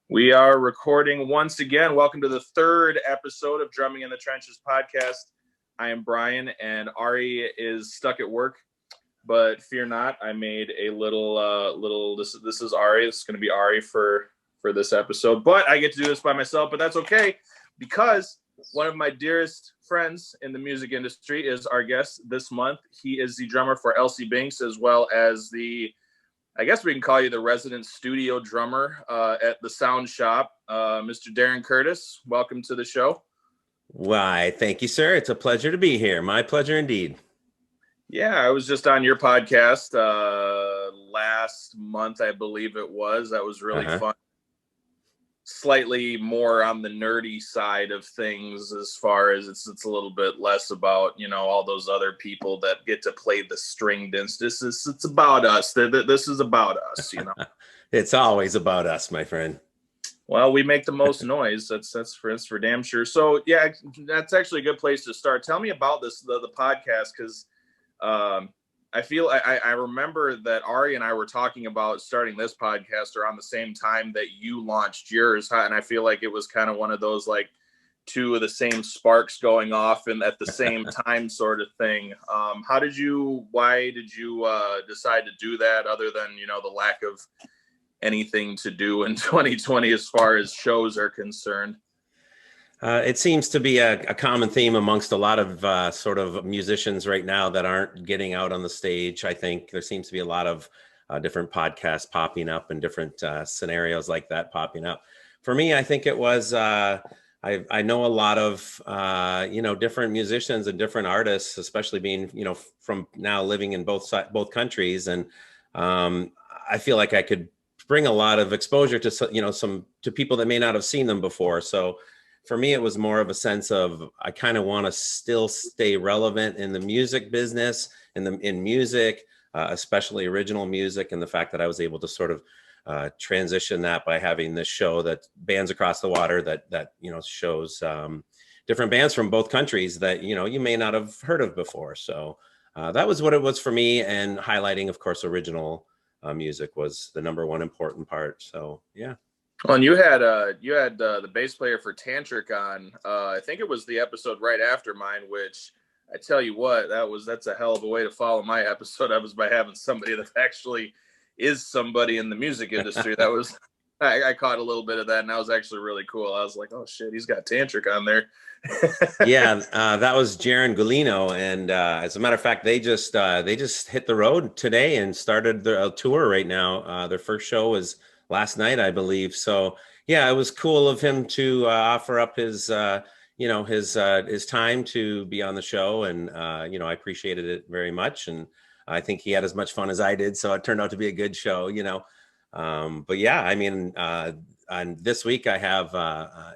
We are recording once again. Welcome to the third episode of Drumming in the Trenches podcast. I am Bryan, and Ari is stuck at work, but fear not. I made a little. This is Ari. It's going to be Ari for this episode, but I get to do this by myself. But that's okay because one of my dearest friends in the music industry is our guest this month. He is the drummer for Elsie Binx, as well as I guess we can call you the resident studio drummer at the Sound Shop, Mr. Darin Curtis. Welcome to the show. Why, thank you, sir. It's a pleasure to be here. My pleasure indeed. Yeah, I was just on your podcast last month, I believe it was. That was really fun. Slightly more on the nerdy side of things, as far as it's a little bit less about, all those other people that get to play the stringed instruments. It's about us. This is about us, It's always about us, my friend. Well, we make the most noise. That's for damn sure. So yeah, that's actually a good place to start. Tell me about the podcast, because I feel I remember that Ari and I were talking about starting this podcast around the same time that you launched yours, and I feel like it was kind of one of those like two of the same sparks going off and at the same time sort of thing. Why did you decide to do that, other than the lack of anything to do in 2020 as far as shows are concerned? It seems to be a common theme amongst a lot of sort of musicians right now that aren't getting out on the stage. I think there seems to be a lot of different podcasts popping up and different scenarios like that popping up. For me, I think it was, I know a lot of, different musicians and different artists, especially being, from now living in both countries. And I feel like I could bring a lot of exposure to, to people that may not have seen them before. So for me, it was more of a sense of, I kind of want to still stay relevant in the music business, in music, especially original music, and the fact that I was able to sort of transition that by having this show that Bands Across the Water that shows different bands from both countries that you may not have heard of before. So that was what it was for me, and highlighting, of course, original music was the number one important part. So yeah. Well, and you had the bass player for Tantric on. I think it was the episode right after mine, which I tell you what, that's a hell of a way to follow my episode. That was by having somebody that actually is somebody in the music industry. That was I caught a little bit of that, and that was actually really cool. I was like, oh shit, he's got Tantric on there. Yeah, that was Jaron Gulino, and as a matter of fact, they just hit the road today and started their tour right now. Their first show was last night, I believe. So yeah, it was cool of him to offer up his his time to be on the show, and I appreciated it very much, and I think he had as much fun as I did. So it turned out to be a good show, But yeah, I mean, and this week I have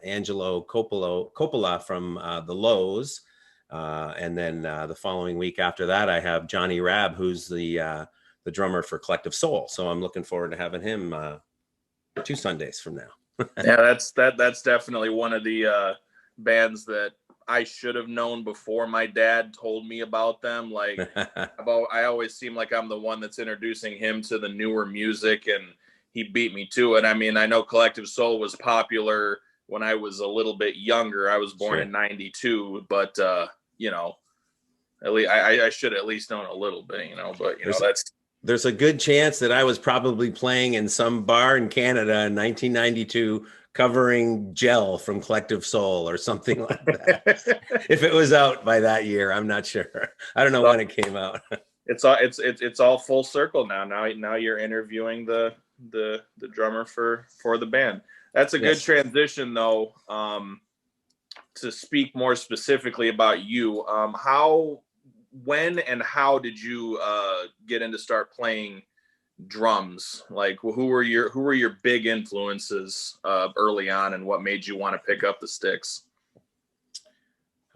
Angelo Coppola from the Lows, and then the following week after that I have Johnny Rabb, who's the drummer for Collective Soul. So I'm looking forward to having him 2 Sundays from now. Yeah, that's definitely one of the bands that I should have known before my dad told me about them. Like, I always seem like I'm the one that's introducing him to the newer music, and he beat me to it. I mean, I know Collective Soul was popular when I was a little bit younger. I was born in '92, but at least I should at least known a little bit, But there's a good chance that I was probably playing in some bar in Canada in 1992 covering Gel from Collective Soul or something like that. If it was out by that year, I'm not sure. I don't know when it came out. It's all full circle now. Now you're interviewing the drummer for the band. That's a good transition, though, to speak more specifically about you. When and how did you get into start playing drums? Like, who were your big influences early on, and what made you want to pick up the sticks?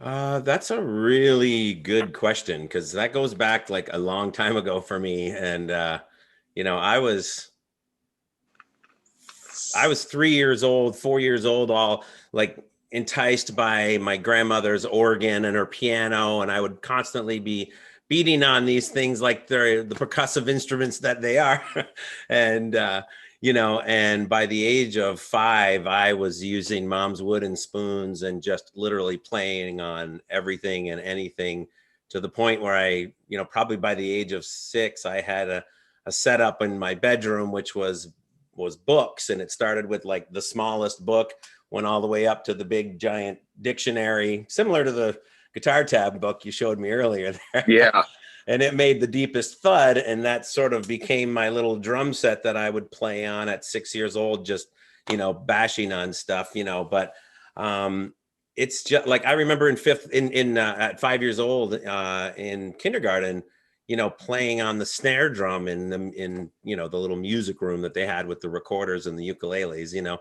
That's a really good question, because that goes back like a long time ago for me. And I was 3 years old, 4 years old, all like enticed by my grandmother's organ and her piano, and I would constantly be beating on these things like they're the percussive instruments that they are. And and by the age of 5, I was using mom's wooden spoons and just literally playing on everything and anything, to the point where I, probably by the age of 6, I had a setup in my bedroom, which was books. And it started with like the smallest book, went all the way up to the big giant dictionary, similar to the guitar tab book you showed me earlier there. Yeah. And it made the deepest thud. And that sort of became my little drum set that I would play on at 6 years old, just, bashing on stuff, but it's just like, I remember at 5 years old, in kindergarten, playing on the snare drum in the little music room that they had with the recorders and the ukuleles,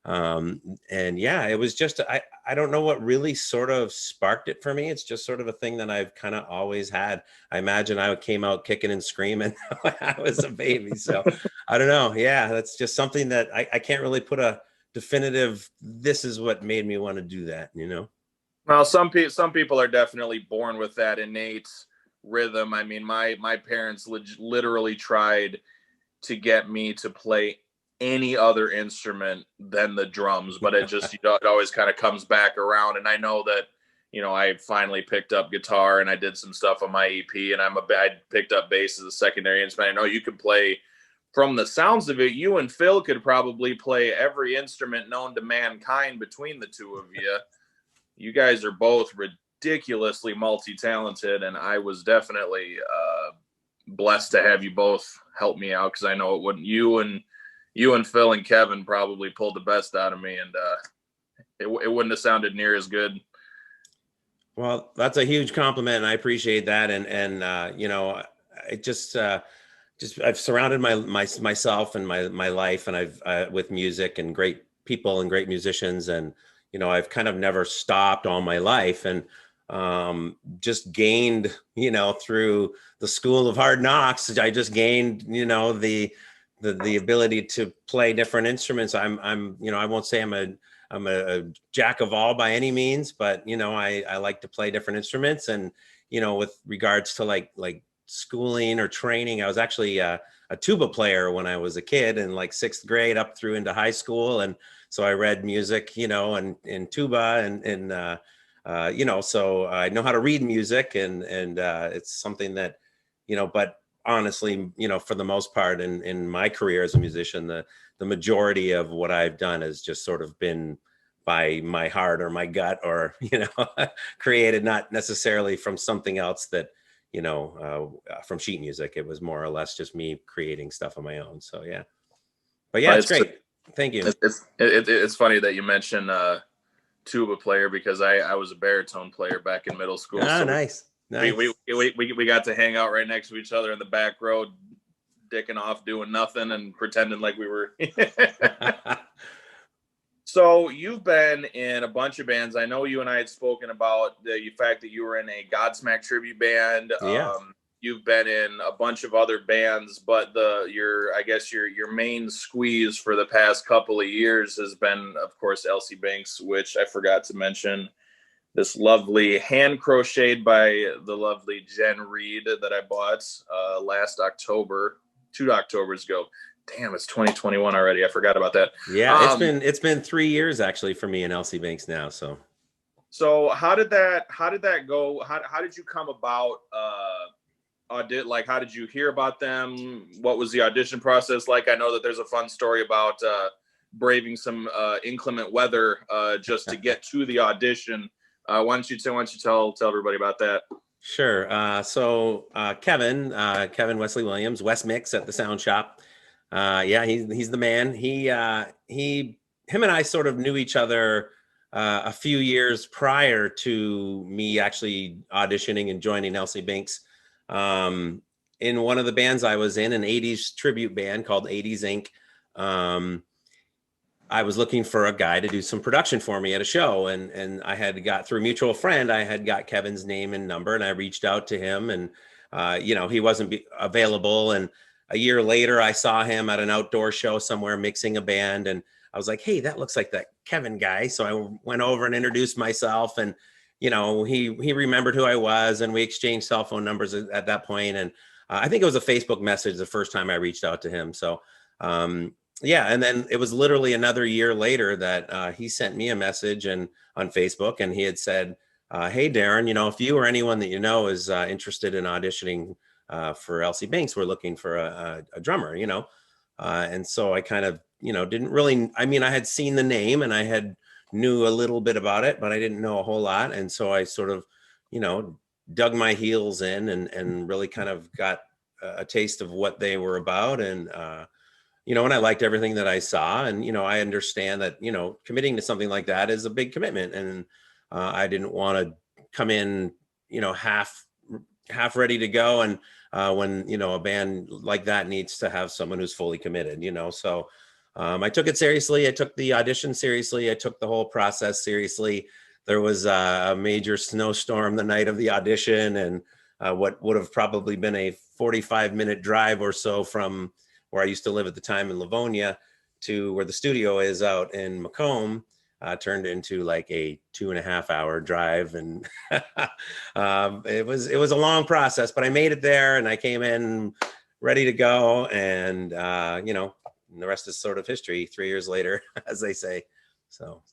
and yeah, it was just, I don't know what really sort of sparked it for me. It's just sort of a thing that I've kind of always had. I imagine I came out kicking and screaming when I was a baby. So I don't know. Yeah, that's just something that I can't really put a definitive, this is what made me want to do that, Well, some people are definitely born with that innate rhythm. I mean, my parents literally tried to get me to play any other instrument than the drums, but it just, it always kind of comes back around. And I know that, I finally picked up guitar and I did some stuff on my EP, and I picked up bass as a secondary instrument. I know you could play, from the sounds of it, you and Phil could probably play every instrument known to mankind between the two of you. You guys are both ridiculously multi-talented, and I was definitely blessed to have you both help me out, because I know it wouldn't, you and Phil and Kevin probably pulled the best out of me, and it wouldn't have sounded near as good. Well, that's a huge compliment, and I appreciate that. And it just I've surrounded myself and my life, and I've with music and great people and great musicians, and I've kind of never stopped all my life, and just gained, through the school of hard knocks, I just gained, the ability to play different instruments. I won't say I'm a jack of all by any means, but I like to play different instruments. And with regards to like schooling or training, I was actually a tuba player when I was a kid, in like 6th grade up through into high school. And so I read music, and in tuba, and so I know how to read music, and it's something that, but honestly, for the most part in my career as a musician, the majority of what I've done has just sort of been by my heart or my gut, or, created, not necessarily from something else that, from sheet music. It was more or less just me creating stuff on my own. So, yeah, but yeah, it's great. Thank you. It's funny that you mentioned tuba player, because I was a baritone player back in middle school. Oh, so nice. We got to hang out right next to each other in the back row, dicking off, doing nothing, and pretending like we were. So you've been in a bunch of bands. I know you and I had spoken about the fact that you were in a Godsmack tribute band. Yeah. You've been in a bunch of other bands, but your main squeeze for the past couple of years has been, of course, Elsie Binx, which I forgot to mention. This lovely, hand crocheted by the lovely Jen Reed, that I bought last October, 2 Octobers ago. Damn, it's 2021 already. I forgot about that. Yeah, it's been 3 years actually for me and Elsie Binx now. So how did that go? How did you come about? How did you hear about them? What was the audition process like? I know that there's a fun story about braving some inclement weather just to get to the audition. Why don't you tell everybody about that? Sure. So Kevin Wesley Williams, West Mix at the Sound Shop. Yeah, he's the man. Him and I sort of knew each other a few years prior to me actually auditioning and joining Elsie Binx. In one of the bands I was in, an 80s tribute band called 80s Inc. I was looking for a guy to do some production for me at a show, and I had got, through a mutual friend, I had got Kevin's name and number, and I reached out to him, and he wasn't available. And a year later, I saw him at an outdoor show somewhere mixing a band, and I was like, hey, that looks like that Kevin guy. So I went over and introduced myself, and he remembered who I was, and we exchanged cell phone numbers at that point. And I think it was a Facebook message the first time I reached out to him. So yeah, and then it was literally another year later that he sent me a message and on Facebook, and he had said, "Hey, Darin, if you or anyone that you know is interested in auditioning for Elsie Binx, we're looking for a drummer." And so I kind of didn't really. I mean, I had seen the name and I had knew a little bit about it, but I didn't know a whole lot, and so I sort of dug my heels in and really kind of got a taste of what they were about, and I liked everything that I saw, and I understand that committing to something like that is a big commitment, and I didn't want to come in half ready to go, and when a band like that needs to have someone who's fully committed. So I took it seriously. I took the audition seriously. I took the whole process seriously. There was a major snowstorm the night of the audition, and what would have probably been a 45-minute drive or so from where I used to live at the time in Livonia to where the studio is out in Macomb, turned into like a 2.5-hour drive. And it was a long process, but I made it there and I came in ready to go. And, the rest is sort of history 3 years later, as they say. So.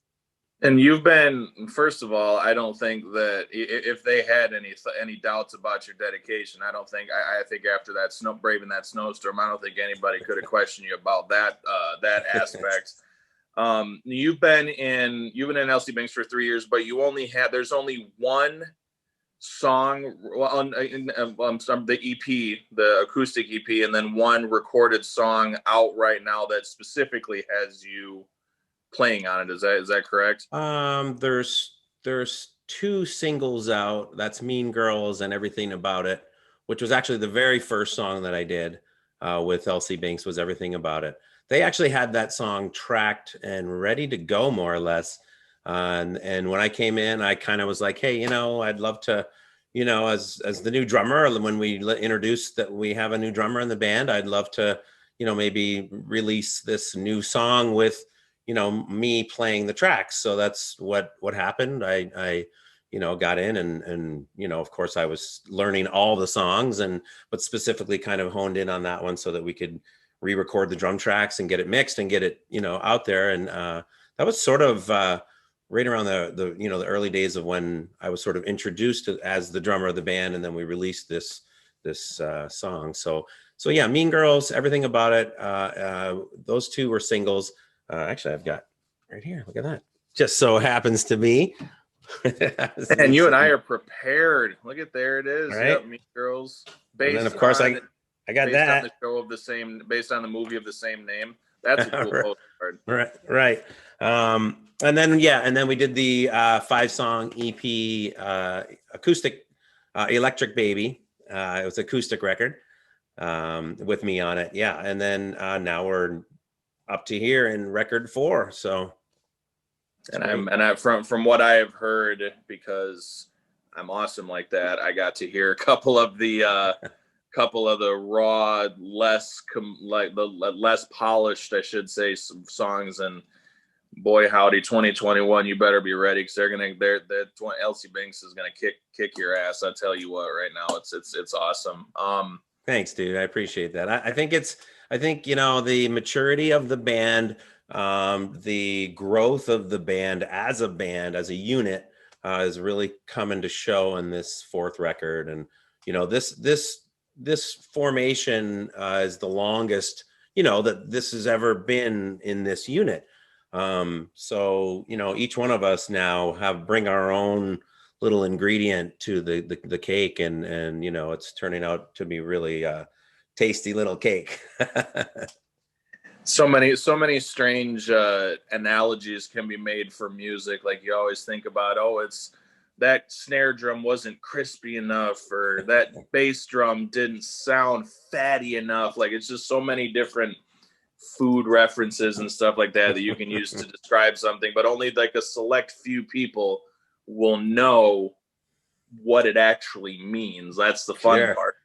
And you've been, first of all, I don't think that if they had any doubts about your dedication, I think after that braving that snowstorm, I don't think anybody could have questioned you about that aspect. You've been in Elsie Binx for 3 years, but there's only one song on the EP, the acoustic EP, and then one recorded song out right now that specifically has you playing on it. Is that correct? There's 2 singles out. That's Mean Girls and Everything About It, which was actually the very first song that I did with Elsie Binx, was Everything About It. They actually had that song tracked and ready to go, more or less. And when I came in, I kind of was like, hey, I'd love to, as the new drummer, when we introduced that we have a new drummer in the band, I'd love to, maybe release this new song with me playing the tracks. So that's what happened. I got in and of course I was learning all the songs, but specifically kind of honed in on that one so that we could re-record the drum tracks and get it mixed and get it out there. And that was sort of right around the early days of when I was sort of introduced as the drummer of the band, and then we released this song. So yeah, Mean Girls, Everything About It, those 2 were singles. Actually, I've got right here. Look at that. Just so happens to be. And you and I are prepared. Look at, there it is. Right? Yep, Mean Girls. And then of course I got that. On the show of the same, based on the movie of the same name. That's a cool postcard. Right. And then we did the 5-song EP, acoustic, Electric Baby. It was an acoustic record with me on it. Yeah. And then now we're up to here in record 4. So, and from what I have heard, because I'm awesome like that, I got to hear a couple of the raw, less polished, I should say, some songs, and boy howdy, 2021, you better be ready, because Elsie Binx is gonna kick your ass. I'll tell you what, right now it's awesome. Thanks, dude. I appreciate that. I think the maturity of the band, the growth of the band, as a unit, is really coming to show in this 4th record. And this formation is the longest that this has ever been in this unit. So each one of us now bring our own little ingredient to the cake, and it's turning out to be really tasty little cake. So many strange analogies can be made for music. Like, you always think about, it's that snare drum wasn't crispy enough, or that bass drum didn't sound fatty enough. Like, it's just so many different food references and stuff like that you can use to describe something, but only like a select few people will know what it actually means. That's the fun part.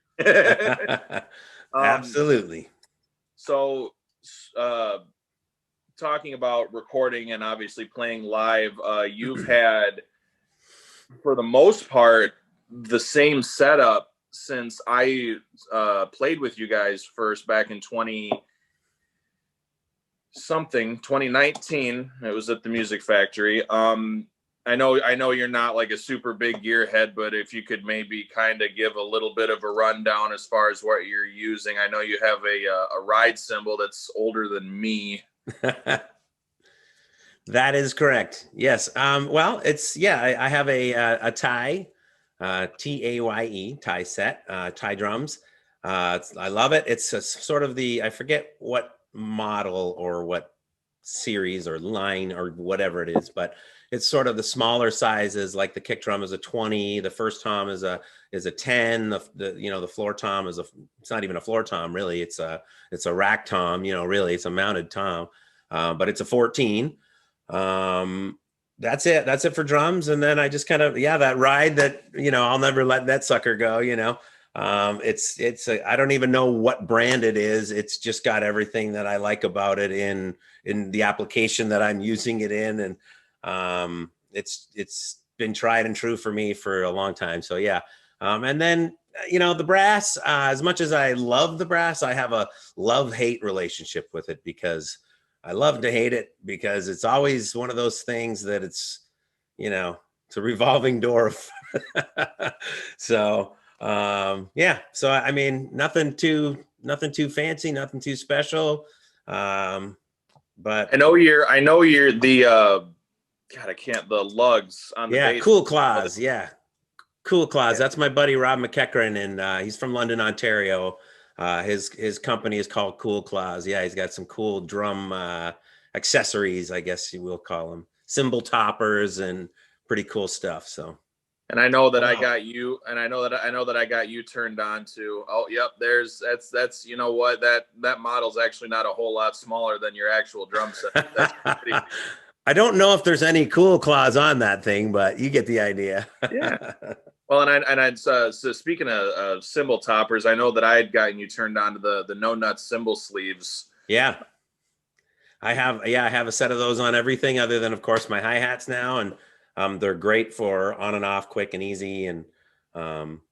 Absolutely. So talking about recording and obviously playing live, you've had, for the most part, the same setup since I played with you guys first back in something 2019. It was at the Music Factory. I know you're not like a super big gearhead, but if you could maybe kind of give a little bit of a rundown as far as what you're using. I know you have a ride cymbal that's older than me. That is correct. Yes. Well, I have a Thai, Taye Thai set, Thai drums. I love it. It's a sort of I forget what model or what series or line or whatever it is, but it's sort of the smaller sizes. Like the kick drum is a 20, the first tom is a 10, the floor tom it's not even a floor tom really. It's a rack tom, really it's a mounted tom, but it's a 14. That's it for drums. And then I just kind of, that ride that, I'll never let that sucker go, I don't even know what brand it is. It's just got everything that I like about it in the application that I'm using it in. And it's been tried and true for me for a long time. So yeah. And then, the brass, as much as I love the brass, I have a love-hate relationship with it, because I love to hate it, because it's always one of those things that it's a revolving door. So so I mean, nothing too fancy, nothing too special. But I know you're the God, I can't, the lugs on the bass. Cool Claws. Yeah. Cool Claws. That's my buddy Rob McEachran, and he's from London, Ontario. His company is called Cool Claws. Yeah, he's got some cool drum accessories, I guess you will call them, cymbal toppers, and pretty cool stuff. So, and I know that I got you, and I know that I got you turned on to. Oh, yep. That's you know what, that model's actually not a whole lot smaller than your actual drum set. That's pretty. I don't know if there's any Cool Claws on that thing, but you get the idea. Yeah. Well, so speaking of cymbal toppers, I know that I had gotten you turned on to the no nuts cymbal sleeves. Yeah. I have a set of those on everything other than, of course, my hi-hats now. And they're great for on and off, quick and easy. And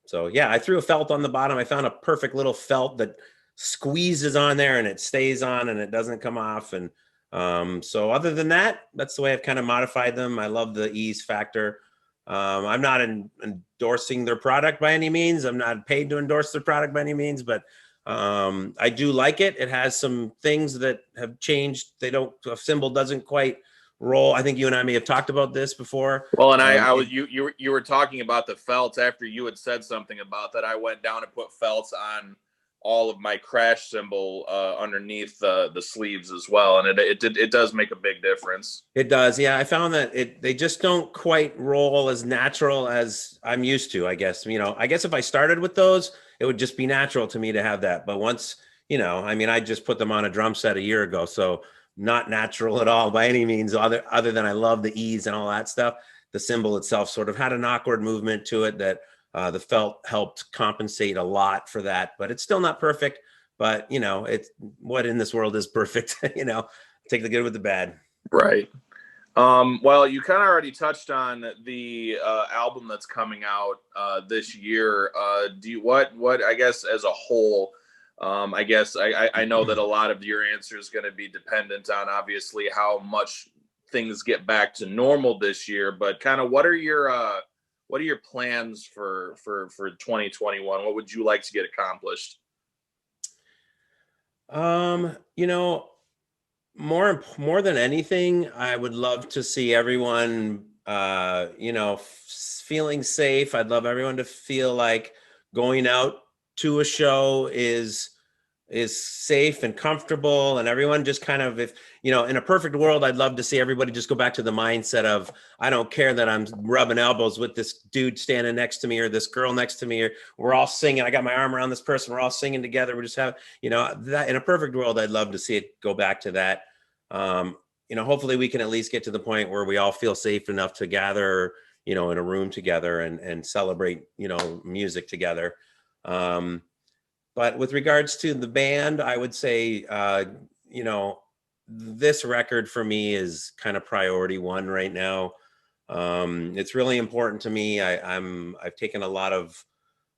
so, yeah, I threw a felt on the bottom. I found a perfect little felt that squeezes on there and it stays on and it doesn't come off. And so other than that, that's the way I've kind of modified them. I love the ease factor. I'm not endorsing their product by any means. I'm not paid to endorse their product by any means, but I do like it. It has some things that have changed. A cymbal doesn't quite roll. I think you and I may have talked about this before. Well, and you were talking about the felts after you had said something about that. I went down and put felts on all of my crash cymbal underneath the sleeves as well, and it does make a big difference. It does. Yeah, I found that they just don't quite roll as natural as I'm used to, I guess. I guess if I started with those, it would just be natural to me to have that. But once, I just put them on a drum set a year ago, so not natural at all by any means, other than I love the ease and all that stuff. The cymbal itself sort of had an awkward movement to it that the felt helped compensate a lot for that, but it's still not perfect. But it's what in this world is perfect. Take the good with the bad. Right. Well, you kind of already touched on the album that's coming out this year. What I guess as a whole, I guess I know that a lot of your answer is going to be dependent on obviously how much things get back to normal this year. But kind of what are your plans for 2021? What would you like to get accomplished? More than anything, I would love to see everyone, feeling safe. I'd love everyone to feel like going out to a show is safe and comfortable, and everyone just kind of, if in a perfect world, I'd love to see everybody just go back to the mindset of, I don't care that I'm rubbing elbows with this dude standing next to me or this girl next to me, or we're all singing. I got my arm around this person. We're all singing together. We're just having, that in a perfect world, I'd love to see it go back to that. Hopefully we can at least get to the point where we all feel safe enough to gather, in a room together and celebrate, music together. But with regards to the band, I would say, this record for me is kind of priority one right now. It's really important to me. I've taken a lot of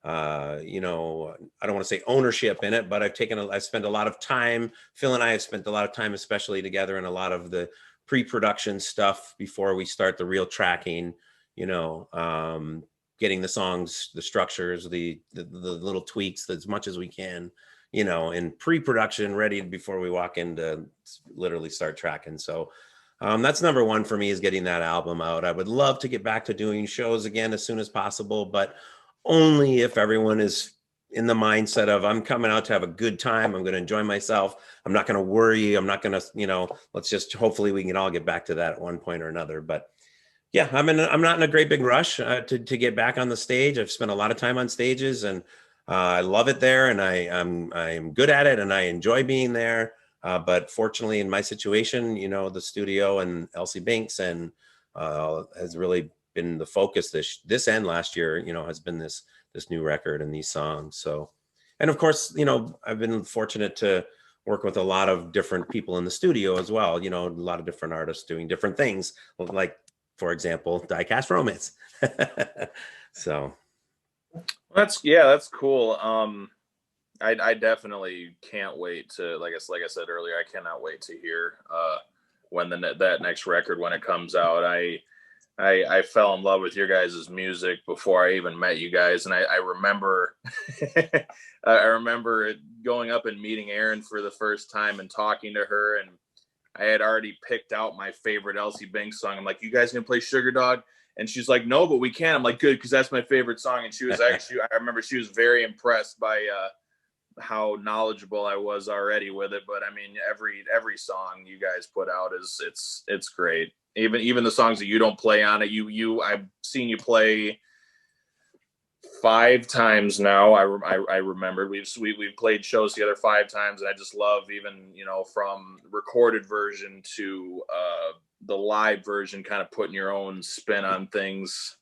you know, I don't want to say ownership in it, but I've spent a lot of time, Phil and I have spent a lot of time, especially together, in a lot of the pre-production stuff before we start the real tracking, you know, getting the songs, the structures, the little tweaks as much as we can, you know, in pre-production ready before we walk in to literally start tracking. So that's number one for me, is getting that album out. I would love to get back to doing shows again as soon as possible, but only if everyone is in the mindset of, I'm coming out to have a good time. I'm going to enjoy myself. I'm not going to worry. I'm not going to, you know, let's just, hopefully we can all get back to that at one point or another. But yeah, I'm not in a great big rush to get back on the stage. I've spent a lot of time on stages, and I love it there, and I'm good at it, and I enjoy being there. But fortunately, in my situation, you know, the studio and Elsie Binx and has really been the focus this and last year. You know, has been this new record and these songs. So, and of course, you know, I've been fortunate to work with a lot of different people in the studio as well. You know, a lot of different artists doing different things, like, for example, Diecast Romance. So that's cool. I definitely can't wait to, like I said earlier, I cannot wait to hear when that next record, when it comes out. I fell in love with your guys' music before I even met you guys, and I remember I remember going up and meeting Erin for the first time and talking to her, and I had already picked out my favorite Elsie Binx song. I'm like, you guys gonna play Sugar Dog? And she's like, no, but we can. I'm like, good, because that's my favorite song. And she was actually, I remember she was very impressed by how knowledgeable I was already with it. But I mean, every song you guys put out it's great. Even the songs that you don't play on it, I've seen you play 5 times now. I remember we've played shows together 5 times, and I just love, even, you know, from recorded version to the live version, kind of putting your own spin on things.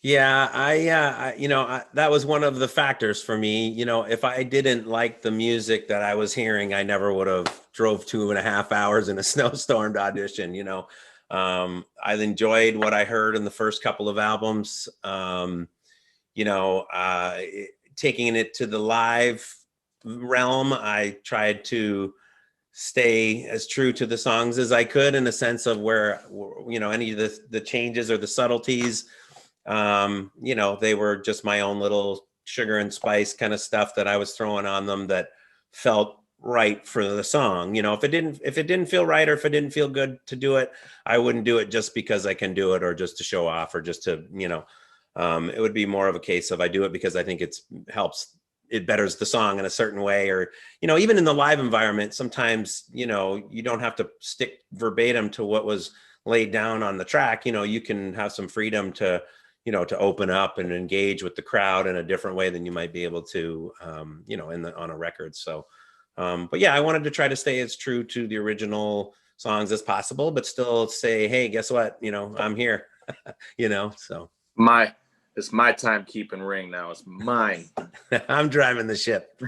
yeah, that was one of the factors for me. You know, if I didn't like the music that I was hearing, I never would have drove 2.5 hours in a snowstorm to audition. You know, I enjoyed what I heard in the first couple of albums. You know, taking it to the live realm, I tried to stay as true to the songs as I could, in a sense of where, you know, any of the changes or the subtleties, you know, they were just my own little sugar and spice kind of stuff that I was throwing on them that felt right for the song. You know, if it didn't feel right, or if it didn't feel good to do it, I wouldn't do it just because I can do it, or just to show off, or just to, you know, it would be more of a case of, I do it because I think it betters the song in a certain way. Or, you know, even in the live environment, sometimes, you know, you don't have to stick verbatim to what was laid down on the track. You know, you can have some freedom to, you know, to open up and engage with the crowd in a different way than you might be able to, you know, on a record. So, but yeah, I wanted to try to stay as true to the original songs as possible, but still say, hey, guess what? You know, I'm here, you know, so. It's my time keeping ring now. It's mine. I'm driving the ship.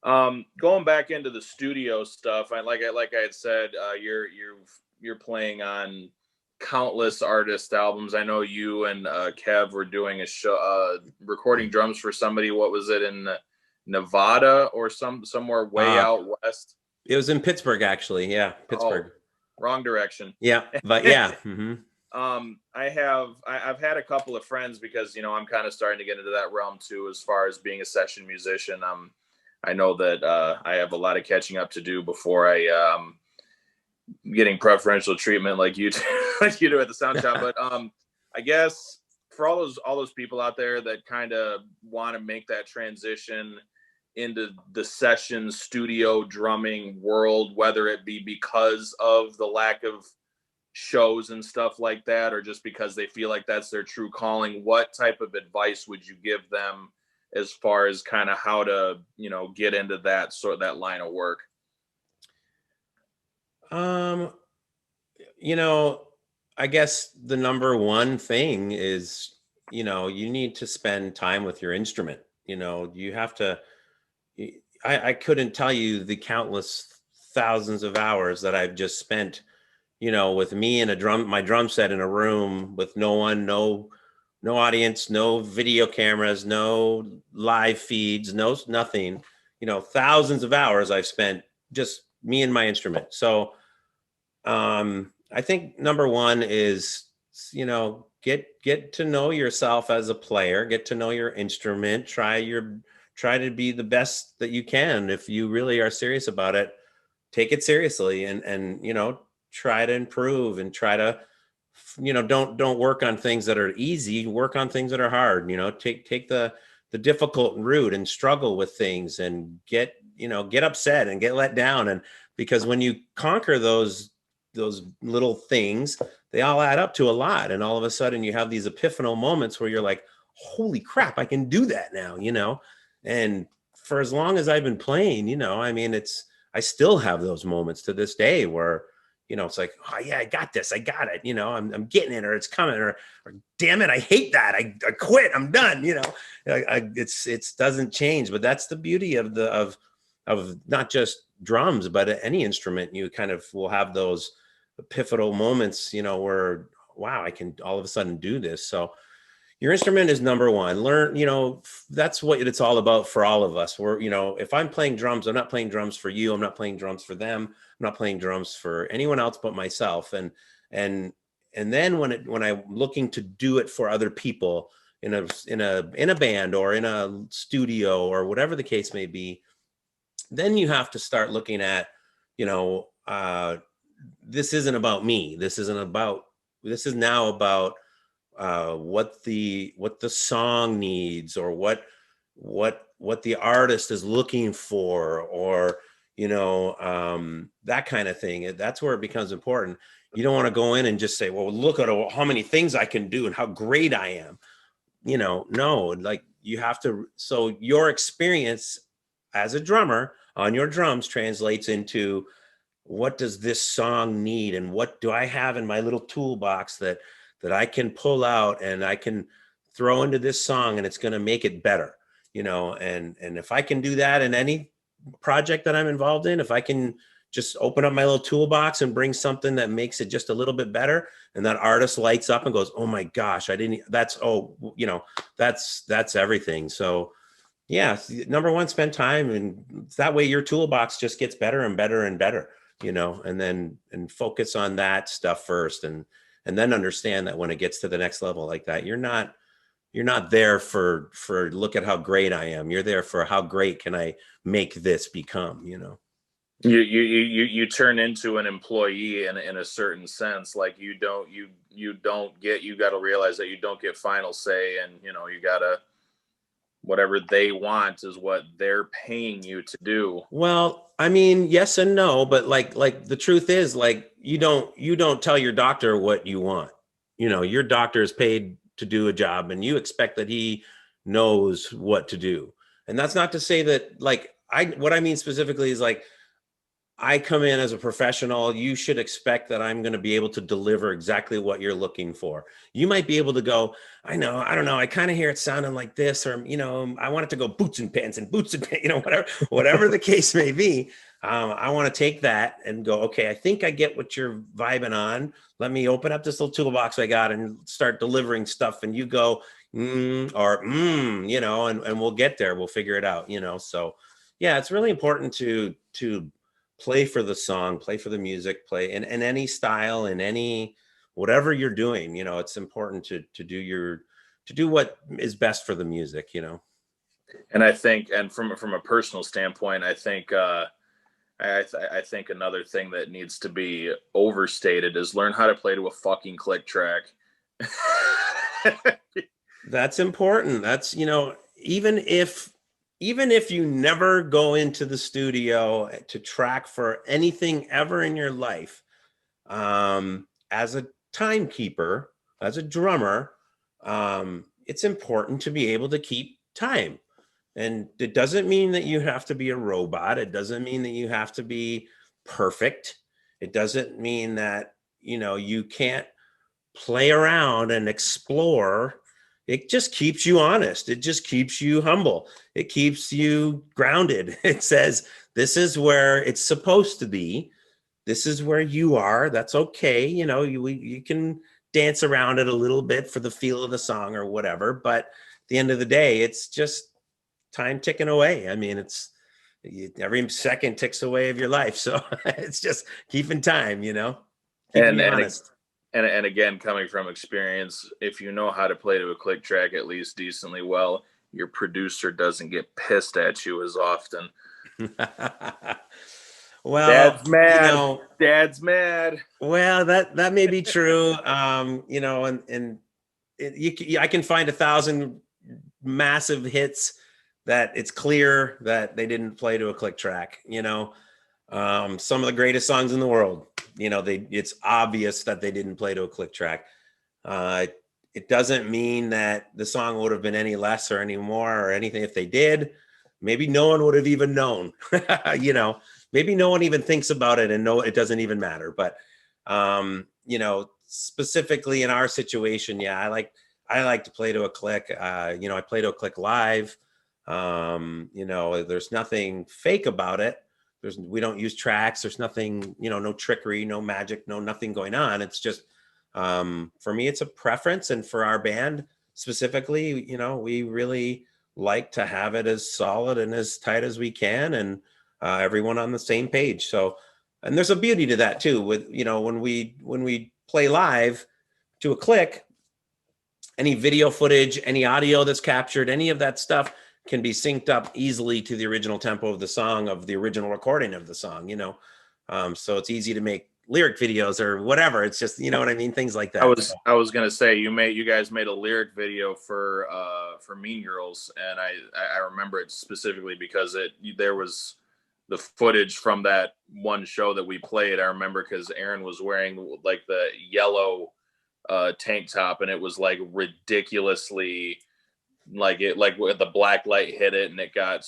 Going back into the studio stuff, like I had said, you're playing on countless artist albums. I know you and Kev were doing a show, recording drums for somebody. What was it, in Nevada or somewhere way out west? It was in Pittsburgh, actually. Yeah, Pittsburgh. Oh, wrong direction. Yeah, but yeah. Mm-hmm. I've had a couple of friends, because, you know, I'm kind of starting to get into that realm too, as far as being a session musician. I know that I have a lot of catching up to do before I getting preferential treatment like you do, like you do at the sound shop. But I guess for all those people out there that kind of want to make that transition into the session studio drumming world, whether it be because of the lack of shows and stuff like that, or just because they feel like that's their true calling, what type of advice would you give them as far as kind of how to, you know, get into that line of work? You know, I guess the number one thing is, you know, you need to spend time with your instrument. You know, you have to, I couldn't tell you the countless thousands of hours that I've just spent, you know, with me and my drum set in a room with no one, no no audience, no video cameras, no live feeds, no nothing. Thousands of hours I've spent just me and my instrument. So I think number one is, get to know yourself as a player, get to know your instrument, try to be the best that you can. If you really are serious about it, take it seriously, and try to improve, and try to, don't work on things that are easy, work on things that are hard. Take the difficult route and struggle with things, and get upset and get let down. And because when you conquer those little things, they all add up to a lot. And all of a sudden you have these epiphanal moments where you're like, holy crap, I can do that now, And for as long as I've been playing, I still have those moments to this day where, it's like, oh yeah, I got this. I got it. I'm getting it, or it's coming, or damn it, I hate that. I quit. I'm done. It's doesn't change. But that's the beauty of not just drums, but any instrument. You kind of will have those epiphanal moments, where, wow, I can all of a sudden do this. So your instrument is number one. Learn, that's what it's all about for all of us. We're, if I'm playing drums, I'm not playing drums for you. I'm not playing drums for them. I'm not playing drums for anyone else but myself. And then when I'm looking to do it for other people in a band or in a studio or whatever the case may be, then you have to start looking at, this isn't about me. This is now about what the song needs, or what the artist is looking for, or that kind of thing. That's where it becomes important. You don't want to go in and just say, well, look at how many things I can do and how great I am. No, like you have to. So your experience as a drummer on your drums translates into, what does this song need, and what do I have in my little toolbox that I can pull out and I can throw into this song, and it's going to make it better, and if I can do that in any project that I'm involved in, if I can just open up my little toolbox and bring something that makes it just a little bit better, and that artist lights up and goes, oh my gosh, that's everything. So yeah, number one, spend time, and that way your toolbox just gets better and better and better, and focus on that stuff first, and then understand that when it gets to the next level like that, you're not there for look at how great I am. You're there for how great can I make this become, You turn into an employee in a certain sense. Like you got to realize that you don't get final say, and you gotta, whatever they want is what they're paying you to do. Well, I mean, yes and no, but like the truth is, like, you don't tell your doctor what you want. Your doctor is paid to do a job, and you expect that he knows what to do. And that's not to say that, like, what I mean specifically is, like, I come in as a professional, you should expect that I'm going to be able to deliver exactly what you're looking for. You might be able to go, I don't know, I kind of hear it sounding like this, or, I want it to go boots and pants, whatever the case may be. I want to take that and go, okay, I think I get what you're vibing on. Let me open up this little toolbox I got and start delivering stuff. And you go, and we'll get there. We'll figure it out, So yeah, it's really important to play for the song, play for the music, play in any style, in any, whatever you're doing, it's important to do what is best for the music, And I think, and from a personal standpoint, I think, I think another thing that needs to be overstated is learn how to play to a fucking click track. That's important. That's, even if you never go into the studio to track for anything ever in your life, as a timekeeper, as a drummer, it's important to be able to keep time. And it doesn't mean that you have to be a robot. It doesn't mean that you have to be perfect. It doesn't mean that, you can't play around and explore. It just keeps you honest. It just keeps you humble. It keeps you grounded. It says, this is where it's supposed to be. This is where you are. That's okay. You can dance around it a little bit for the feel of the song or whatever. But at the end of the day, it's just time ticking away. I mean, every second ticks away of your life. So it's just keeping time, keeping me honest. And again, coming from experience, if you know how to play to a click track at least decently well, your producer doesn't get pissed at you as often. Well, Dad's mad. Dad's mad. Well, that may be true. I can find 1,000 massive hits that it's clear that they didn't play to a click track. Some of the greatest songs in the world, it's obvious that they didn't play to a click track. It doesn't mean that the song would have been any less or any more or anything if they did. Maybe no one would have even known, maybe no one even thinks about it and it doesn't even matter. But, specifically in our situation, yeah, I like to play to a click. I play to a click live. There's nothing fake about it. We don't use tracks. There's nothing, no trickery, no magic, nothing going on. It's just, for me, it's a preference. And for our band specifically, we really like to have it as solid and as tight as we can, and everyone on the same page. So, and there's a beauty to that too, with, when we play live to a click, any video footage, any audio that's captured, any of that stuff can be synced up easily to the original tempo of the song, of the original recording of the song, so it's easy to make lyric videos or whatever. It's just, what I mean? Things like that. I was going to say, you guys made a lyric video for Mean Girls. And I remember it specifically because there was the footage from that one show that we played. I remember because Aaron was wearing like the yellow tank top, and it was like ridiculously like the black light hit it, and it got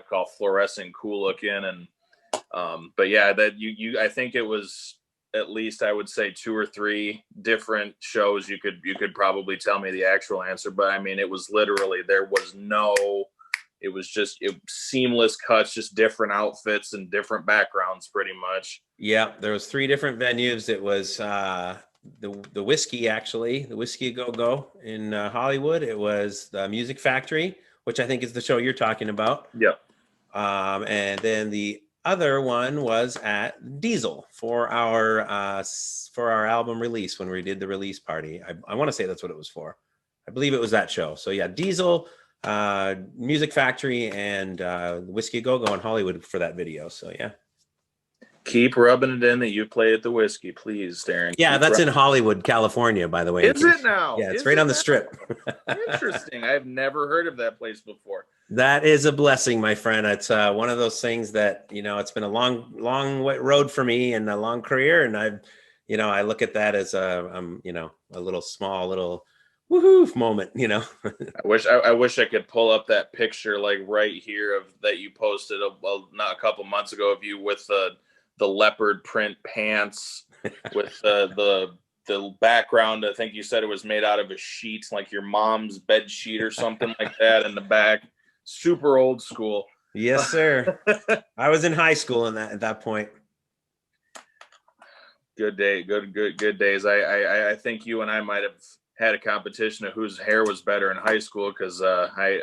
called fluorescent cool looking. And but yeah, that I think it was at least, I would say, 2 or 3 different shows. You could probably tell me the actual answer, but I mean, it was literally, it was just seamless cuts, just different outfits and different backgrounds pretty much. Yeah, there was 3 different venues. It was the Whiskey, actually, the Whiskey Go in Hollywood. It was the Music Factory, which I think is the show you're talking about. Yep. And then the other one was at Diesel for our album release, when we did the release party. I want to say that's what it was for. I believe it was that show. So yeah, Diesel, Music Factory, and Whiskey Go in Hollywood for that video. So yeah. Keep rubbing it in that you play at the Whiskey, please, Darin. Yeah, that's in Hollywood, California, by the way. Is it now? Yeah, it's right on the strip. Interesting. I've never heard of that place before. That is a blessing, my friend. It's one of those things that, it's been a long road for me and a long career. And I look at that as a little small woohoo moment, I wish I could pull up that picture like right here of that you posted not a couple months ago of you with the leopard print pants with the background. I think you said it was made out of a sheet, like your mom's bed sheet or something like that in the back. Super old school. Yes, sir. I was in high school at that point. Good days. I think you and I might have had a competition of whose hair was better in high school, because I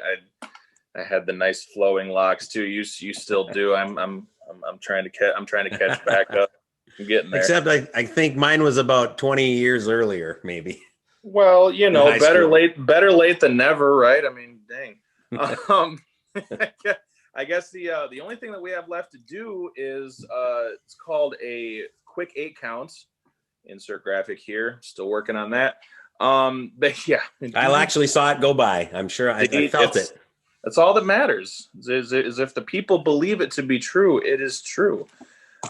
had the nice flowing locks too. You still do. I'm trying to catch back up. I'm getting there. Except I think mine was about 20 years earlier, maybe. Well, better late than never, right? I mean, dang. I guess the only thing that we have left to do is it's called a quick 8 counts. Insert graphic here. Still working on that. But yeah, I actually saw it go by. I'm sure I felt it. That's all that matters. Is if the people believe it to be true, it is true.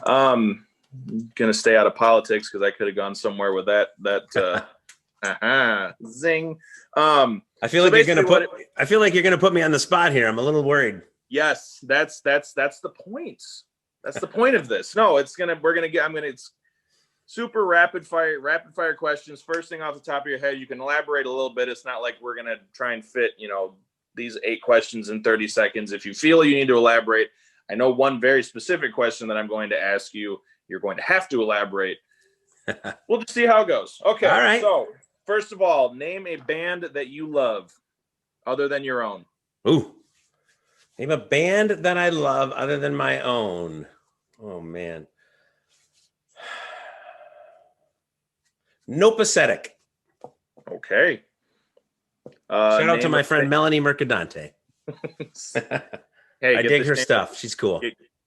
Gonna stay out of politics because I could have gone somewhere with that. Zing. I feel like you're gonna put me on the spot here. I'm a little worried. Yes, that's the point. That's the point of this. No, it's super rapid fire questions. First thing off the top of your head, you can elaborate a little bit. It's not like we're gonna try and fit, these 8 questions in 30 seconds. If you feel you need to elaborate, I know one very specific question that I'm going to ask you. You're going to have to elaborate. We'll just see how it goes. Okay. All right. So first of all, name a band that you love other than your own. Ooh. Name a band that I love other than my own. Oh, man. No Pathetic. Okay. Shout out to my friend Melanie Mercadante. Hey, I dig her stuff. She's cool.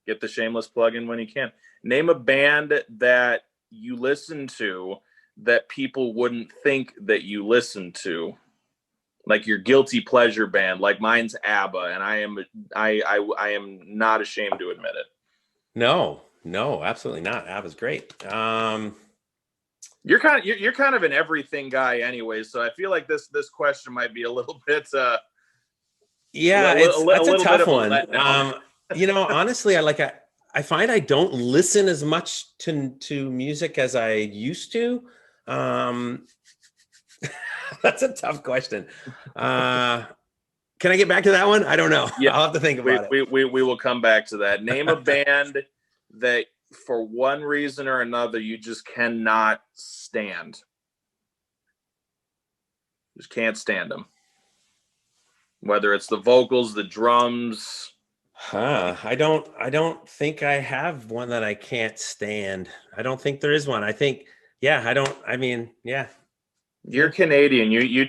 Get the shameless plug in when you can. Name a band that you listen to that people wouldn't think that you listen to. Like your guilty pleasure band, like mine's ABBA, and I am not ashamed to admit it. No, absolutely not. ABBA's great. You're kind of an everything guy anyway, so I feel like this question might be a little bit that's a tough one. Honestly, I find I don't listen as much to music as I used to. That's a tough question. Can I get back to that one? I don't know. Yeah, I'll have to think about it. We will come back to that. Name a band that for one reason or another you just cannot stand. Just can't stand them. Whether it's the vocals, the drums. I don't think I have one that I can't stand. I don't think there is one. I think, yeah. You're Canadian. You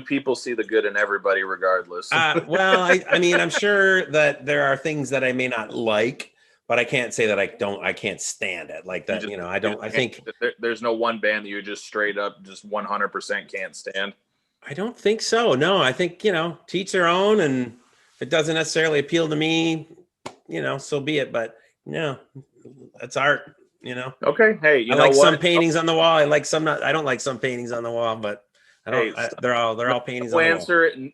people see the good in everybody regardless. Well, I'm sure that there are things that I may not like, but I can't say that I can't stand it like that. I think there's no one band that you just straight up just 100% can't stand. I don't think so. No, I think, to each their own, and if it doesn't necessarily appeal to me, so be it. But that's art, Okay. Hey, I like some paintings on the wall. I like some not. I don't like some paintings on the wall, but I don't. They're all paintings on the wall.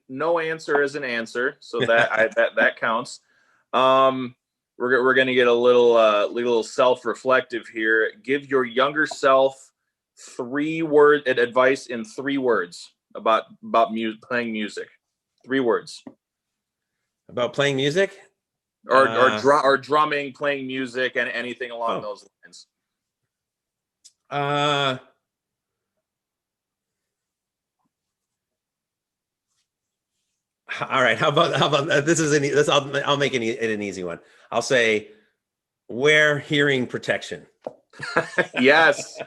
No answer is an answer, so that counts. We're gonna get a little self-reflective here. Give your younger self 3-word advice in 3 words about playing music. 3 words about playing music, or drumming, playing music, and anything along those lines. All right. How about this? I'll make it an easy one. I'll say, wear hearing protection. Yes.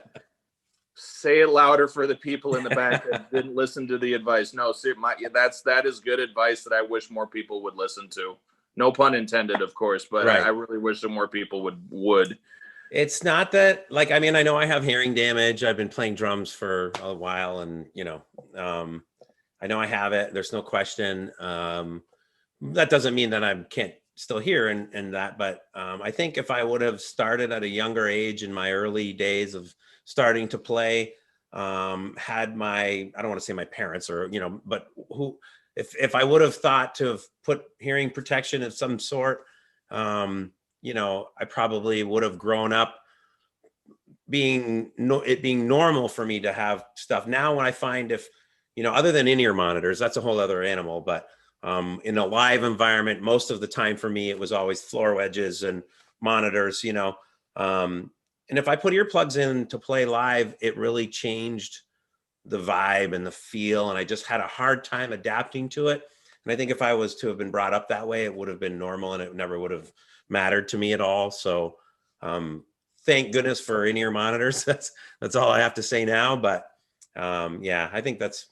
Say it louder for the people in the back that didn't listen to the advice. No, that is good advice that I wish more people would listen to. No pun intended, of course, but right. I really wish that more people would. It's not that, I know I have hearing damage. I've been playing drums for a while, and I know I have it. There's no question. That doesn't mean that I can't still hear and that, but I think if I would have started at a younger age in my early days of starting to play, had I don't want to say my parents or, but if I would have thought to have put hearing protection of some sort, I probably would have grown up it being normal for me to have stuff. Now, when I find other than in-ear monitors, that's a whole other animal, but in a live environment, most of the time for me, it was always floor wedges and monitors, and if I put earplugs in to play live, it really changed the vibe and the feel. And I just had a hard time adapting to it. And I think if I was to have been brought up that way, it would have been normal and it never would have mattered to me at all. So thank goodness for in-ear monitors. That's all I have to say now. But I think that's,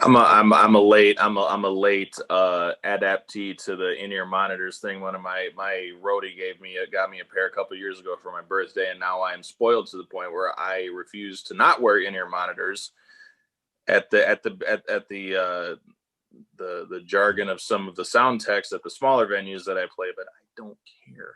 I'm a late adaptee to the in-ear monitors thing. One of my roadie got me a pair a couple of years ago for my birthday, and now I am spoiled to the point where I refuse to not wear in-ear monitors at the jargon of some of the sound techs at the smaller venues that I play, but I don't care.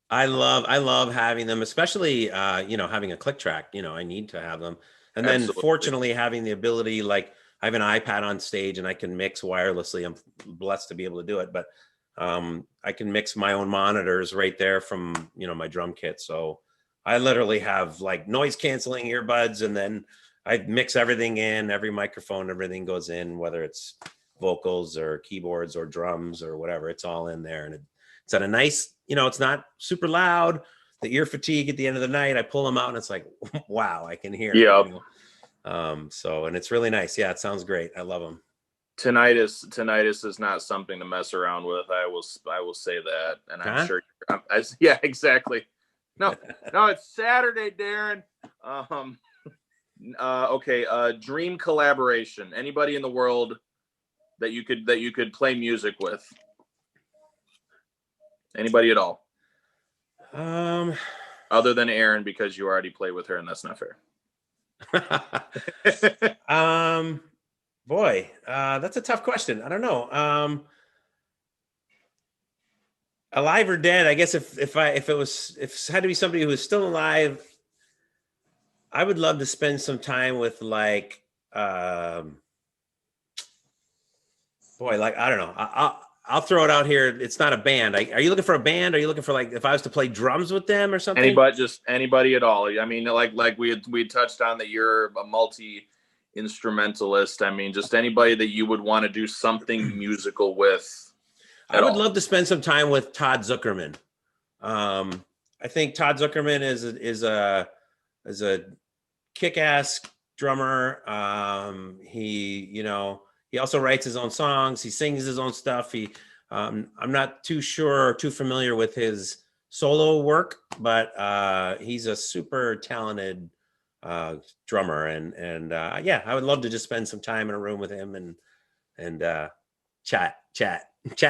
I love having them, especially having a click track. I need to have them. And then Absolutely. Fortunately having the ability, I have an iPad on stage and I can mix wirelessly. I'm blessed to be able to do it, but I can mix my own monitors right there from, my drum kit. So I literally have noise canceling earbuds, and then I mix everything in, every microphone, everything goes in, whether it's vocals or keyboards or drums or whatever, it's all in there. And it's at a nice, it's not super loud. The ear fatigue at the end of the night, I pull them out and it's like, wow, I can hear. Yeah. So, and it's really nice. Yeah, it sounds great. I love them. Tinnitus is not something to mess around with. I will say that, and I'm Huh? sure. Yeah, exactly. No, it's Saturday, Darin. Okay. Dream collaboration. Anybody in the world that you could play music with? Anybody at all? Other than Aaron, because you already play with her, and that's not fair. Boy, that's a tough question. I don't know. Alive or dead? I guess if it had to be somebody who was still alive, I would love to spend some time with like, boy, like I don't know. I'll throw it out here. It's not a band. Are you looking for a band? Are you looking for like if I was to play drums with them or something? Anybody at all. I mean, like we touched on that you're a multi instrumentalist. I mean, just anybody that you would want to do something musical with. I would love to spend some time with Todd Zuckerman. I think Todd Zuckerman is a kick-ass drummer. He also writes his own songs. He sings his own stuff. I'm not too familiar with his solo work, but he's a super talented drummer. And yeah, I would love to just spend some time in a room with him and chat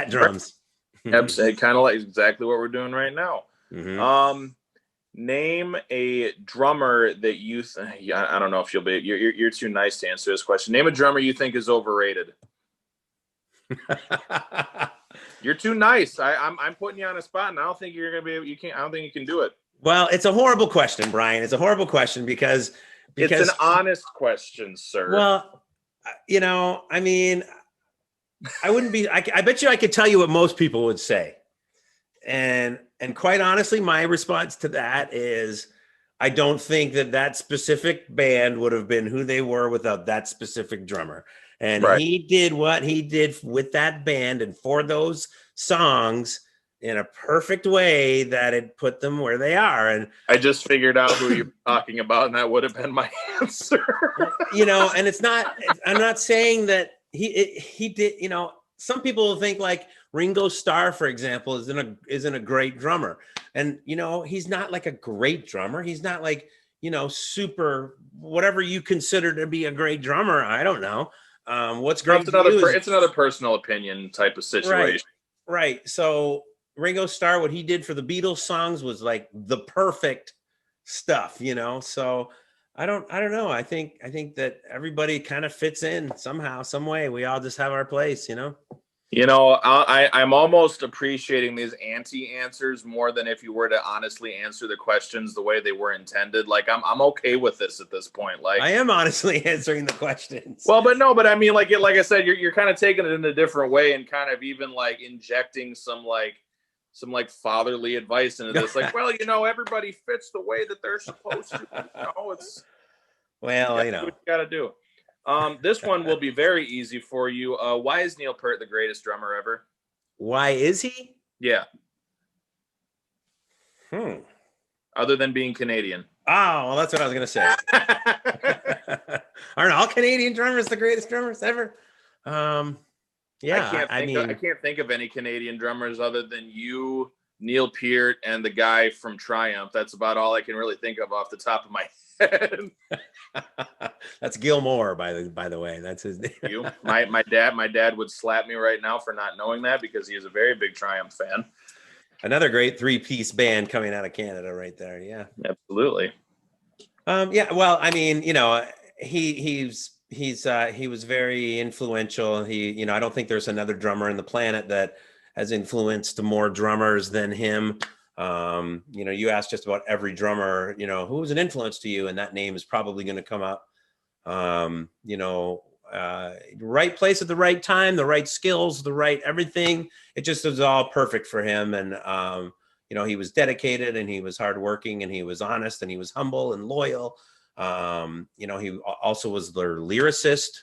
drums. Kind of like exactly what we're doing right now. Mm-hmm. Name a drummer that you I don't know if you're too nice to answer this question. Name a drummer you think is overrated. You're too nice. I'm putting you on a spot, and I don't think you're gonna be able. I don't think you can do it. Well, it's a horrible question, Brian. It's a horrible question because it's an honest question, sir. Well, I mean, I wouldn't be. I bet you I could tell you what most people would say, and quite honestly, my response to that is, I don't think that specific band would have been who they were without that specific drummer. And right. He did what he did with that band and for those songs in a perfect way that it put them where they are. And I just figured out who you're talking about, and that would have been my answer. And it's not. I'm not saying that he did. Some people think like Ringo Starr, for example, isn't a great drummer, and he's not like a great drummer. He's not like super whatever you consider to be a great drummer. I don't know. What's great? It's another personal opinion type of situation. Right. So Ringo Starr, what he did for the Beatles songs was like the perfect stuff. So I don't know. I think that everybody kind of fits in somehow, some way. We all just have our place. I'm almost appreciating these anti-answers more than if you were to honestly answer the questions the way they were intended. Like I'm okay with this at this point. Like I am honestly answering the questions. Well, but I mean, like I said, you're kind of taking it in a different way and kind of even like injecting some fatherly advice into this. Like, well, everybody fits the way that they're supposed to. It's well, what you got to do. This one will be very easy for you. Why is Neil Peart the greatest drummer ever? Why is he? Yeah. Other than being Canadian. Oh, well, that's what I was going to say. Aren't all Canadian drummers the greatest drummers ever? Yeah. I can't think of any Canadian drummers other than you, Neil Peart, and the guy from Triumph. That's about all I can really think of off the top of my head. That's Gilmore, by the way. That's his name. My dad would slap me right now for not knowing that because he is a very big Triumph fan. Another great 3-piece band coming out of Canada, right there. Yeah, absolutely. Yeah. Well, I mean, he was very influential. I don't think there's another drummer on the planet that has influenced more drummers than him. You ask just about every drummer, who was an influence to you, and that name is probably going to come up. Right place at the right time, the right skills, the right everything. It just was all perfect for him. And, he was dedicated and he was hardworking and he was honest and he was humble and loyal. He also was their lyricist.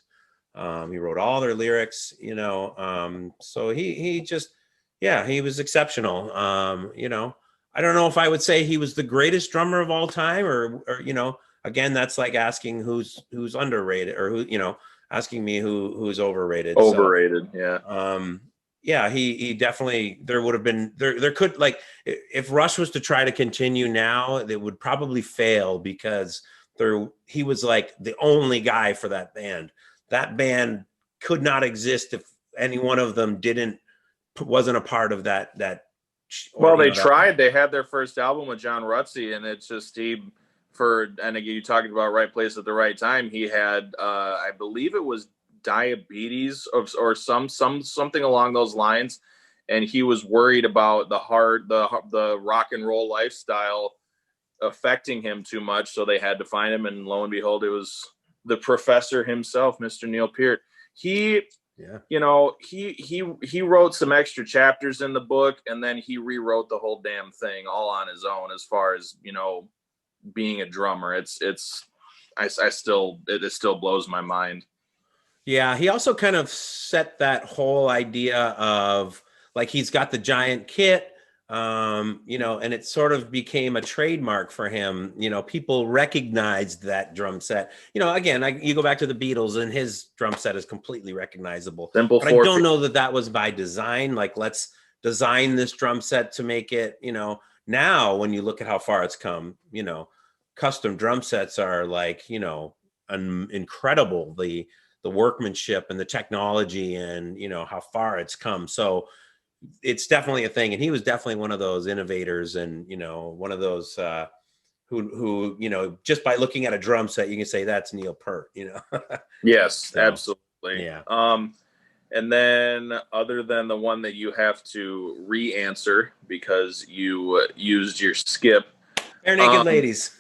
He wrote all their lyrics, so he was exceptional. I don't know if I would say he was the greatest drummer of all time or again, that's like asking who's underrated, or who, asking me who's overrated. Overrated, So, yeah. Yeah, he definitely, there would have been, there could, like, if Rush was to try to continue now, it would probably fail, because he was like the only guy for that band. That band could not exist if any one of them wasn't a part of that, Well, or they that. tried. They had their first album with John Rutsey, and it's just and again, you talking about right place at the right time. He had, I believe it was diabetes or something along those lines, and he was worried about the rock and roll lifestyle affecting him too much, so they had to find him, and lo and behold, it was the professor himself, Mr. Neil Peart. He Yeah. He wrote some extra chapters in the book, and then he rewrote the whole damn thing all on his own. As far as being a drummer, it still blows my mind. Yeah, he also kind of set that whole idea of, like, he's got the giant kit, and it sort of became a trademark for him. People recognized that drum set. Again, you go back to the Beatles, and his drum set is completely recognizable. Simple, but I don't know that was by design. Like, let's design this drum set to make it. Now when you look at how far it's come, custom drum sets are like, incredible. The workmanship and the technology, and how far it's come. So it's definitely a thing, and he was definitely one of those innovators, and one of those who just by looking at a drum set, you can say that's Neil Peart. Yes, So, absolutely. yeah. And then, other than the one that you have to re-answer because you used your skip, Bare Naked Ladies.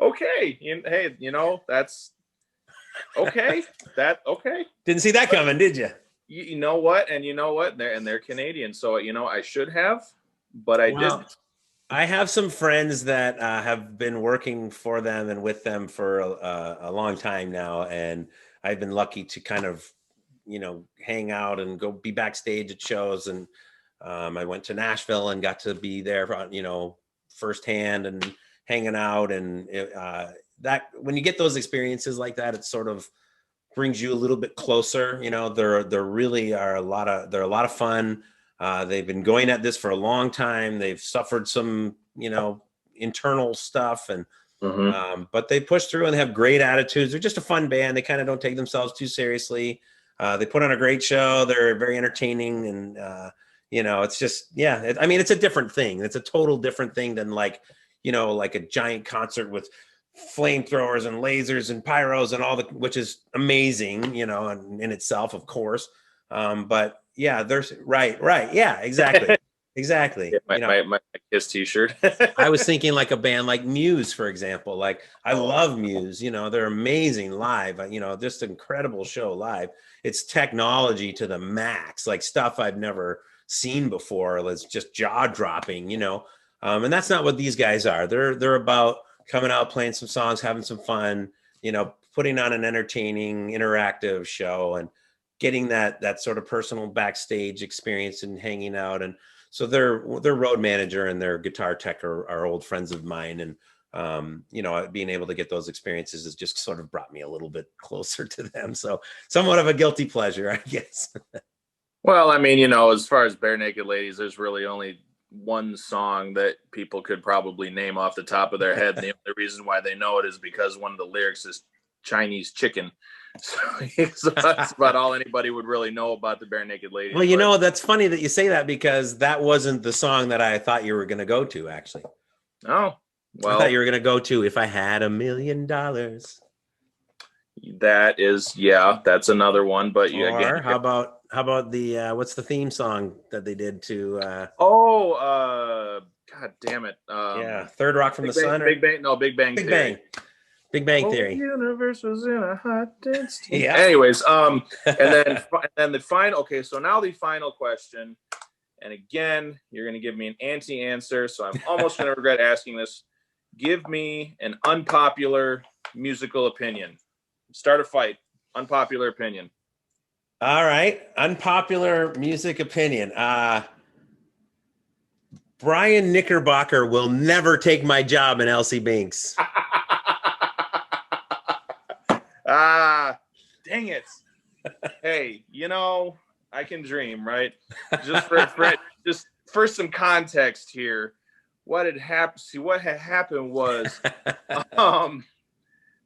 Okay. Hey, that's okay. Okay. Didn't see that coming, did you? You know what? And they're Canadian. So, I should have, but I didn't. I have some friends that have been working for them and with them for a long time now. And I've been lucky to kind of, hang out and go be backstage at shows. And I went to Nashville and got to be there, firsthand and hanging out. And that, when you get those experiences like that, it sort of brings you a little bit closer. There really are they're a lot of fun. They've been going at this for a long time. They've suffered some, internal stuff, and but they push through and they have great attitudes. They're just a fun band. They kind of don't take themselves too seriously. They put on a great show. They're very entertaining, and it's just, yeah. It's a different thing. It's a total different thing than like a giant concert with flamethrowers and lasers and pyros and all which is amazing, in itself, of course. But yeah, there's right. Yeah, exactly. Exactly. Yeah, my Kiss t-shirt. I was thinking like a band like Muse, for example. Like, I love Muse, they're amazing live, just an incredible show live. It's technology to the max, like stuff I've never seen before. It's just jaw dropping, and that's not what these guys are. They're about coming out, playing some songs, having some fun, putting on an entertaining, interactive show, and getting that sort of personal backstage experience and hanging out. And so their road manager and their guitar tech are old friends of mine. And, being able to get those experiences has just sort of brought me a little bit closer to them. So somewhat of a guilty pleasure, I guess. Well, as far as Bare Naked Ladies, there's really only one song that people could probably name off the top of their head. And the only reason why they know it is because one of the lyrics is Chinese chicken. So that's about all anybody would really know about the Bare Naked Ladies. Well, that's funny that you say that, because that wasn't the song that I thought you were going to go to, actually. Oh, well. I thought you were going to go to If I Had $1 Million. That is, yeah, that's another one. But again, how about the what's the theme song that they did to God damn it. Yeah, Third Rock from the Sun. Big Bang Theory. Big Bang Theory. The universe was in a hot dense. Yeah. Anyways, and then the final. Okay, so now the final question, and again, you're going to give me an anti-answer, so I'm almost going to regret asking this. Give me an unpopular musical opinion. Start a fight. Unpopular opinion. All right, unpopular music opinion. Bryan Knickerbocker will never take my job in Elsie Binx. Dang it. Hey, I can dream, right? Just just for some context here, what had happened? See, what had happened was,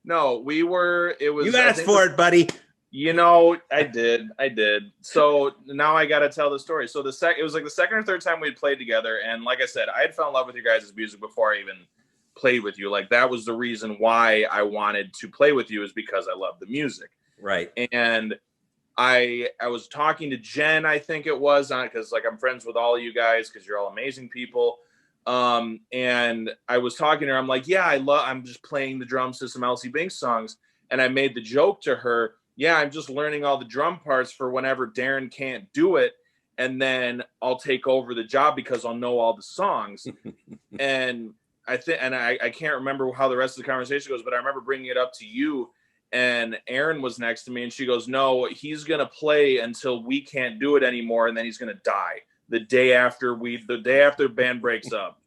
no, it was. You asked for it, buddy. I did. So now I got to tell the story. So it was like the second or third time we'd played together, and like I said, I had fell in love with you guys' music before I even played with you. Like that was the reason why I wanted to play with you, is because I love the music. Right. And I was talking to Jen, I think it was, on because like I'm friends with all of you guys because you're all amazing people. And I was talking to her. I'm like, yeah, I'm just playing the drums to some Elsie Binx songs, and I made the joke to her. Yeah, I'm just learning all the drum parts for whenever Darin can't do it, and then I'll take over the job because I'll know all the songs. And I can't remember how the rest of the conversation goes, but I remember bringing it up to you. And Erin was next to me, and she goes, no, he's going to play until we can't do it anymore, and then he's going to die the day after the band breaks up.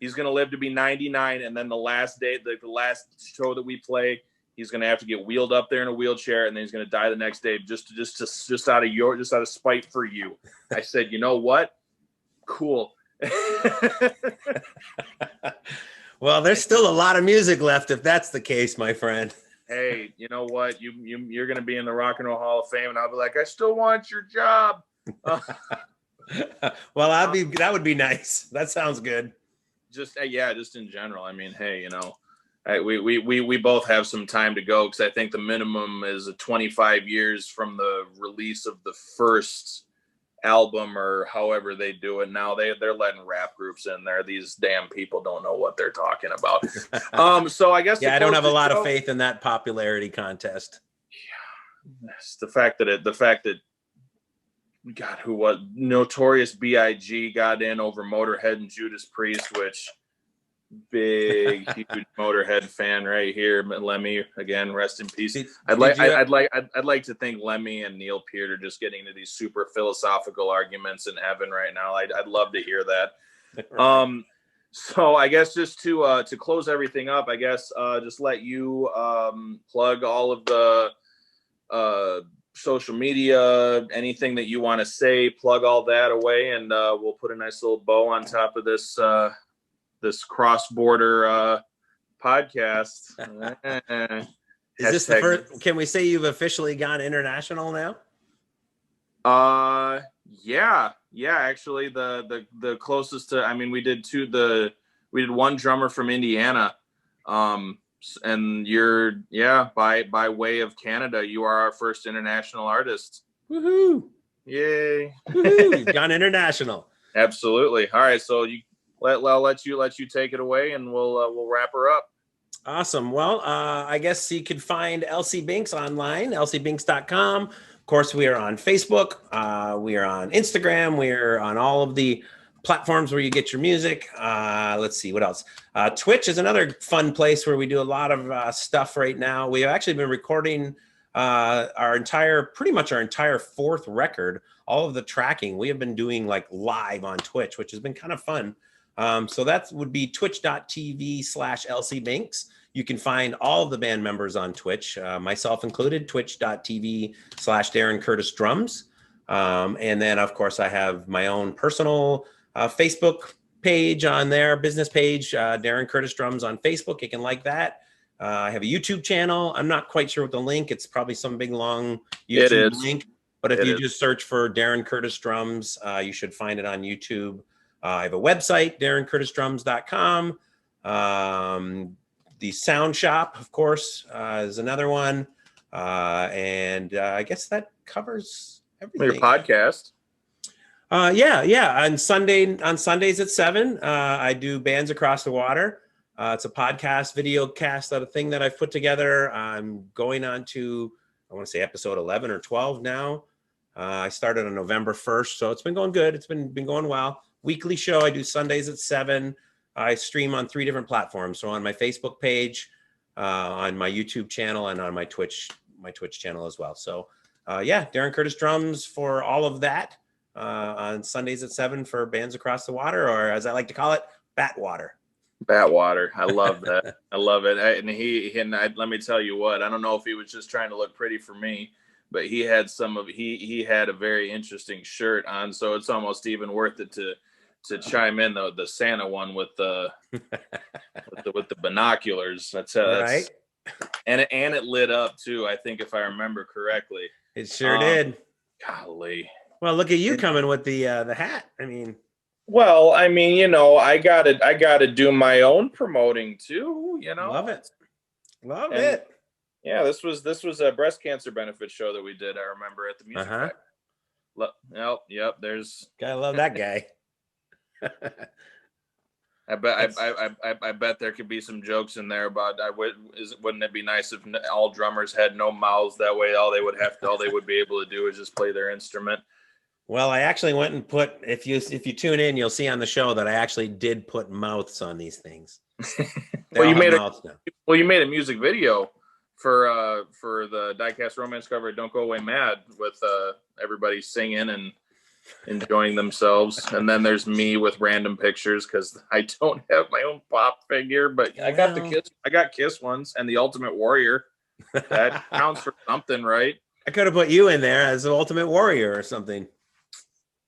He's going to live to be 99, and then the last day, the last show that we play, he's going to have to get wheeled up there in a wheelchair, and then he's going to die the next day just out of spite for you. I said, you know what? Cool. Well, there's still a lot of music left if that's the case, my friend. Hey, you know what? You're going to be in the Rock and Roll Hall of Fame, and I'll be like, I still want your job. Well, that would be nice. That sounds good. Just in general. I mean, hey, we both have some time to go, because I think the minimum is 25 years from the release of the first album, or however they do it now. They're letting rap groups in there. These damn people don't know what they're talking about. So I guess I don't have a lot of faith in that popularity contest. Yeah, the fact that God, who was Notorious B.I.G. got in over Motorhead and Judas Priest, which big huge Motorhead fan right here. Lemmy, again, rest in peace. I'd like to think Lemmy and Neil Peart are just getting into these super philosophical arguments in heaven right now. I'd love to hear that. So I guess just to close everything up, I guess just let you plug all of the social media, anything that you want to say, plug all that away, and we'll put a nice little bow on top of this cross-border podcast. Is this the first? Can we say you've officially gone international now? Yeah. Actually, the closest to, I mean, we did one drummer from Indiana, and by way of Canada, you are our first international artist. Woohoo! Yay! Woohoo! You've gone international. Absolutely. All right, so I'll let you take it away, and we'll wrap her up. Awesome. Well, I guess you could find Elsie Binx online, elsiebinx.com. Of course, we are on Facebook. We are on Instagram. We are on all of the platforms where you get your music. Let's see, what else? Twitch is another fun place where we do a lot of stuff right now. We have actually been recording pretty much our entire fourth record, all of the tracking. We have been doing like live on Twitch, which has been kind of fun. So that would be twitch.tv/Elsie Binx. You can find all of the band members on Twitch, myself included, twitch.tv/Darin Curtis Drums. And then, of course, I have my own personal Facebook page on there, business page, Darin Curtis Drums on Facebook. You can like that. I have a YouTube channel. I'm not quite sure what the link. It's probably some big, long YouTube link. But if you just search for Darin Curtis Drums, you should find it on YouTube. I have a website, darincurtisdrums.com. The Sound Shop, of course, is another one. And I guess that covers everything. Your podcast. Yeah. On Sundays at 7, I do Bands Across the Water. It's a podcast, video cast, a thing that I've put together. I'm going on to, I want to say episode 11 or 12 now. I started on November 1st, so it's been going good. It's been going well. Weekly show. I do Sundays at 7. I stream on 3 different platforms. So on my Facebook page, on my YouTube channel, and on my Twitch channel as well. So Darin Curtis Drums for all of that. on Sundays at 7 for Bands Across the Water, or as I like to call it, BATWater. BATWater. I love that. I love it. Let me tell you what, I don't know if he was just trying to look pretty for me, but he had he had a very interesting shirt on, so it's almost even worth it to chime in the Santa one with the with the binoculars. That's right. And it lit up too, I think, if I remember correctly. It sure did. Golly. Well, look at you coming with the hat. I mean, well, I mean, you know, I gotta do my own promoting too, you know. Love it. Yeah, this was a breast cancer benefit show that we did, I remember, at the music factory. Yep, there's gotta love that guy. I bet there could be some jokes in there about wouldn't it be nice if all drummers had no mouths? That way all they would be able to do is just play their instrument. Well, I actually went and put, if you tune in, you'll see on the show that I actually did put mouths on these things. Well, you made a music video for the Diecast Romance cover, Don't Go Away Mad, with everybody singing and enjoying themselves. And then there's me with random pictures because I don't have my own pop figure, but I got Kiss ones and the Ultimate Warrior. That counts for something, right? I could have put you in there as the Ultimate Warrior or something.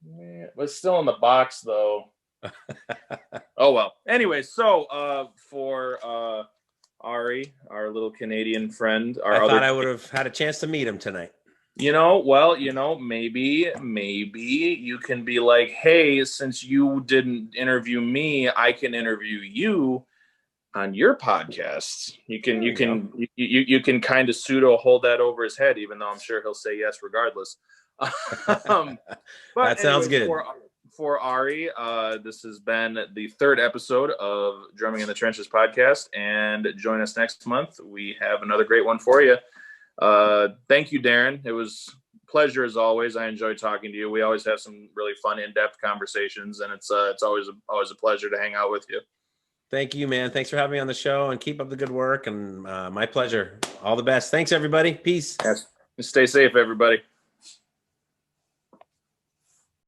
Yeah, but it's still in the box though. Oh well. Anyway, so for Ari, our little Canadian friend, I thought I would have had a chance to meet him tonight. Maybe you can be like, hey, since you didn't interview me, I can interview you on your podcast. You can kind of pseudo hold that over his head, even though I'm sure he'll say yes regardless. But that sounds good. For Ari, this has been the third episode of Drumming in the Trenches podcast, and join us next month. We have another great one for you. Thank you, Darin. It was a pleasure as always. I enjoyed talking to you. We always have some really fun, in-depth conversations, and it's always a pleasure to hang out with you. Thank you, man. Thanks for having me on the show, and keep up the good work. And my pleasure. All the best. Thanks, everybody. Peace. Yes. Stay safe, everybody.